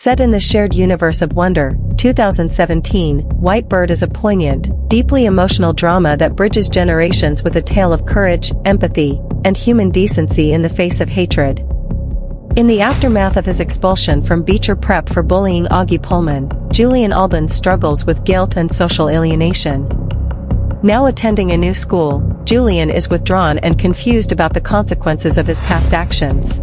Set in the shared universe of Wonder, 2017, White Bird is a poignant, deeply emotional drama that bridges generations with a tale of courage, empathy, and human decency in the face of hatred. In the aftermath of his expulsion from Beecher Prep for bullying Auggie Pullman, Julian Albans struggles with guilt and social alienation. Now attending a new school, Julian is withdrawn and confused about the consequences of his past actions.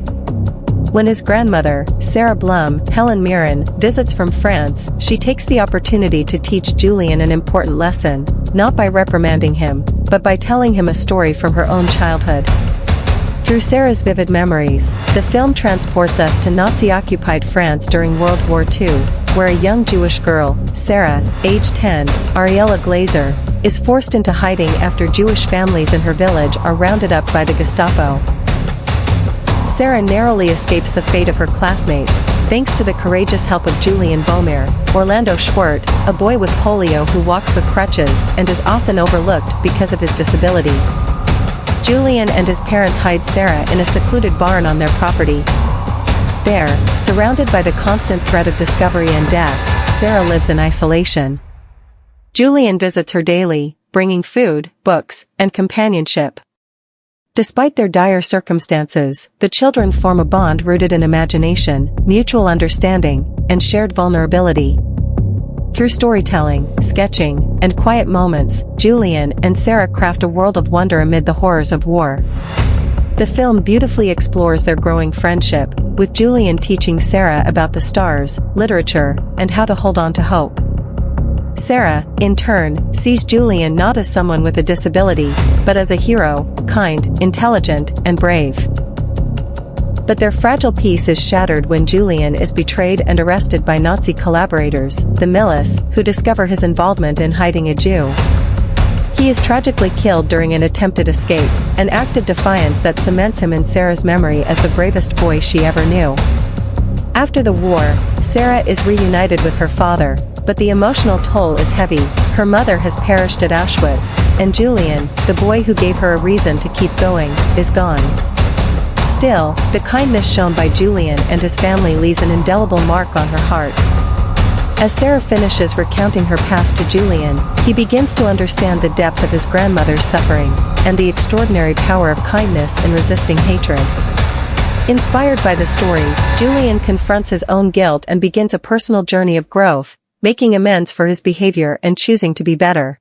When his grandmother, Sara Blum, Helen Mirren, visits from France, she takes the opportunity to teach Julian an important lesson, not by reprimanding him, but by telling him a story from her own childhood. Through Sara's vivid memories, the film transports us to Nazi-occupied France during World War II, where a young Jewish girl, Sara, age 10, Ariella Glaser, is forced into hiding after Jewish families in her village are rounded up by the Gestapo. Sara narrowly escapes the fate of her classmates, thanks to the courageous help of Julien Beaumier, Orlando Schwerdt, a boy with polio who walks with crutches and is often overlooked because of his disability. Julian and his parents hide Sara in a secluded barn on their property. There, surrounded by the constant threat of discovery and death, Sara lives in isolation. Julian visits her daily, bringing food, books, and companionship. Despite their dire circumstances, the children form a bond rooted in imagination, mutual understanding, and shared vulnerability. Through storytelling, sketching, and quiet moments, Julian and Sara craft a world of wonder amid the horrors of war. The film beautifully explores their growing friendship, with Julian teaching Sara about the stars, literature, and how to hold on to hope. Sara, in turn, sees Julian not as someone with a disability, but as a hero, kind, intelligent, and brave. But their fragile peace is shattered when Julian is betrayed and arrested by Nazi collaborators, the Milice, who discover his involvement in hiding a Jew. He is tragically killed during an attempted escape, an act of defiance that cements him in Sara's memory as the bravest boy she ever knew. After the war, Sara is reunited with her father, but the emotional toll is heavy. Her mother has perished at Auschwitz, and Julian, the boy who gave her a reason to keep going, is gone. Still, the kindness shown by Julian and his family leaves an indelible mark on her heart. As Sara finishes recounting her past to Julian, he begins to understand the depth of his grandmother's suffering, and the extraordinary power of kindness in resisting hatred. Inspired by the story, Julian confronts his own guilt and begins a personal journey of growth, making amends for his behavior and choosing to be better.